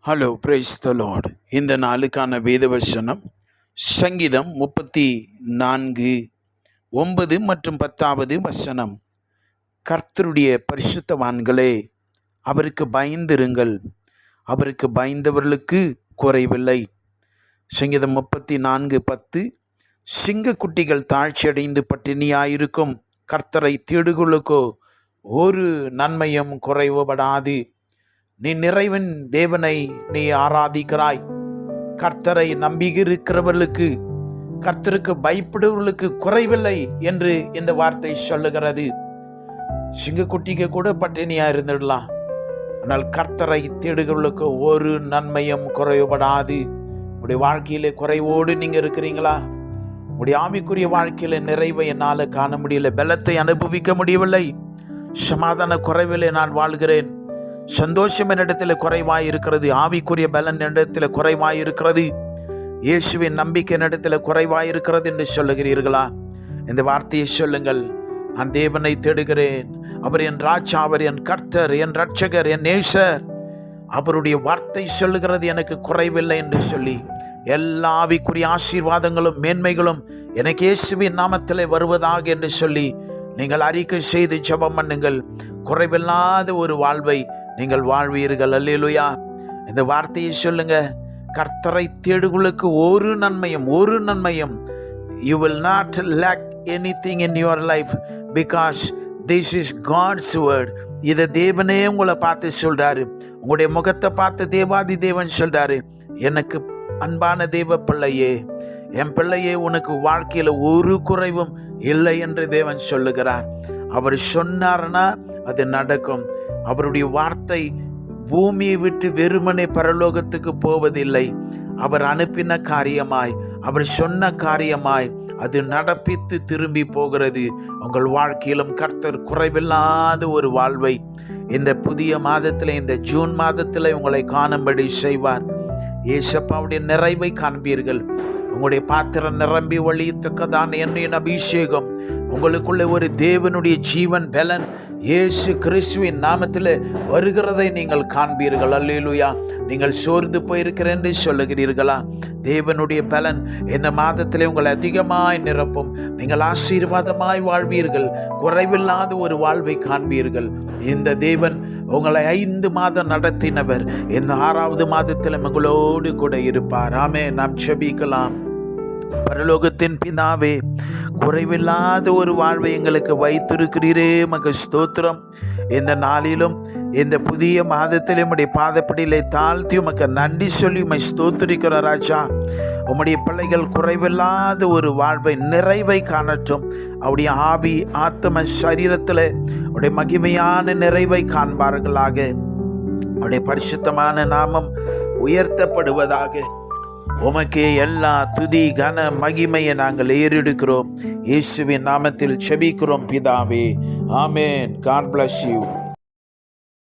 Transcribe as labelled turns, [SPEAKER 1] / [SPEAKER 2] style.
[SPEAKER 1] Hello, praise the Lord. இந்த நாளுக்கான வேத வசனம் சங்கீதம் 34:9 மற்றும் 10வது வசனம். கர்த்தருடைய பரிசுத்தவான்களே, அவருக்கு பயந்திருங்கள், அவருக்கு பயந்தவர்களுக்கு குறைவில்லை. சங்கீதம் 34:10. சிங்கக்குட்டிகள் தாழ்ச்சியடைந்து பட்டினியாயிருக்கும், கர்த்தரை தேடுகளுக்கோ ஒரு நன்மையும் குறைவுபடாது. நீ நிறைவின் தேவனை நீ ஆராதிக்கிறாய். கர்த்தரை நம்பியிருக்கிறவர்களுக்கு, கர்த்தருக்கு பயப்படுவர்களுக்கு குறைவில்லை என்று இந்த வார்த்தை சொல்லுகிறது. சிங்கக்குட்டிக்கு கூட பட்டினியா இருந்துடலாம், ஆனால் கர்த்தரை தேடுகிறவர்களுக்கு ஒரு நன்மையும் குறைவுபடாது. உடைய வாழ்க்கையில குறைவோடு நீங்க இருக்கிறீங்களா? உடைய ஆவிக்குரிய வாழ்க்கையில நிறைவை என்னால் காண முடியல, பலத்தை அனுபவிக்க முடியவில்லை, சமாதான குறைவிலே நான் வாழ்கிறேன், சந்தோஷம் என்னிடத்தில் குறைவாய் இருக்கிறது, ஆவிக்குரிய பலன் என்னிடத்தில் குறைவாய் இருக்கிறது, இயேசுவின் நம்பிக்கை என்னிடத்தில் குறைவாய் இருக்கிறது என்று சொல்லுகிறீர்களா? இந்த வார்த்தையை சொல்லுங்கள். நான் தேவனை தேடுகிறேன், அவர் என் ராஜா, அவர் என் கர்த்தர், என் ரட்சகர், என் நேசர். அவருடைய வார்த்தை சொல்லுகிறது எனக்கு குறைவில்லை என்று சொல்லி, எல்லா ஆவிக்குரிய ஆசீர்வாதங்களும் மேன்மைகளும் எனக்கு இயேசுவின் நாமத்தில் வருவதாக என்று சொல்லி நீங்கள் அறிக்கை செய்து ஜெபம் பண்ணுங்கள். குறைவில்லாத ஒரு வாழ்வை நீங்கள் வாழ்வீர்கள். அல்லேலூயா. இந்த வார்த்தையை சொல்லுங்க. கர்த்தரை தேடுகளுக்கு ஒரு நன்மையும் you will not lack anything in your life because this is God's word. இதை தேவனே உங்களை பார்த்து சொல்றாரு, உங்களுடைய முகத்தை பார்த்து தேவாதி தேவன் சொல்றாரு, எனக்கு அன்பான தேவ பிள்ளையே, என் பிள்ளையே, உனக்கு வாழ்க்கையில ஒரு குறைவும் இல்லை என்று தேவன் சொல்லுகிறார். அவர் சொன்னார்னா அது நடக்கும். அவருடைய வார்த்தை பூமியை விட்டு வெறுமனே பரலோகத்துக்கு போவதில்லை. அவர் அனுப்பின காரியமாய், அவர் சொன்ன காரியமாய் அது நடப்பித்து திரும்பி போகிறது. உங்கள் வாழ்க்கையிலும் கர்த்தர் குறைவில்லாத ஒரு வாழ்வை இந்த புதிய மாதத்தில், இந்த ஜூன் மாதத்தில் உங்களை காணும்படி செய்வார். ஏசப்பாவுடைய நிறைவை காண்பீர்கள். உங்களுடைய பாத்திரம் நிரம்பி வழியத்தக்கதான எண்ணெயின் அபிஷேகம், உங்களுக்குள்ள ஒரு தேவனுடைய ஜீவன் பலன் இயேசு கிறிஸ்துவின் நாமத்தில் வருகிறதை நீங்கள் காண்பீர்கள். அல்லேலூயா. நீங்கள் சோர்ந்து போயிருக்கிறேன் என்று சொல்லுகிறீர்களா? தேவனுடைய பலன் இந்த மாதத்திலே உங்களை அதிகமாய் நிரப்பும். நீங்கள் ஆசீர்வாதமாய் வாழ்வீர்கள், குறைவில்லாத ஒரு வாழ்வை காண்பீர்கள். இந்த தேவன் உங்களை 5 மாதம் நடத்தினவர், இந்த 6வது மாதத்தில் உங்களோடு கூட இருப்பார். ஆமே. நாம் ஜெபிக்கலாம். பரலோகத்தின் பிதாவே, குறைவில்லாத ஒரு வாழ்வை எங்களுக்கு வைத்திருக்கிறீரே, மக ஸ்தோத்திரம். இந்த நாளிலும் இந்த புதிய மாதத்திலே உம்முடைய பாதப்படியிலே தாழ்த்தி உமக்கு நன்றி சொல்லி உம்மை ஸ்தோத்திரிக்கிற ராஜா. உம்முடைய பிள்ளைகள் குறைவில்லாத ஒரு வாழ்வை, நிறைவை காணட்டும். அவருடைய ஆவி, ஆத்ம, சரீரத்தில் உடைய மகிமையான நிறைவை காண்பார்களாக. அவருடைய பரிசுத்தமான நாமம் உயர்த்தப்படுவதாக. உமக்கே எல்லா துதி, கன, மகிமையை நாங்கள் ஏறெடுக்கிறோம். இயேசுவின் நாமத்தில் செபிக்கிறோம் பிதாவே. ஆமென். God bless you.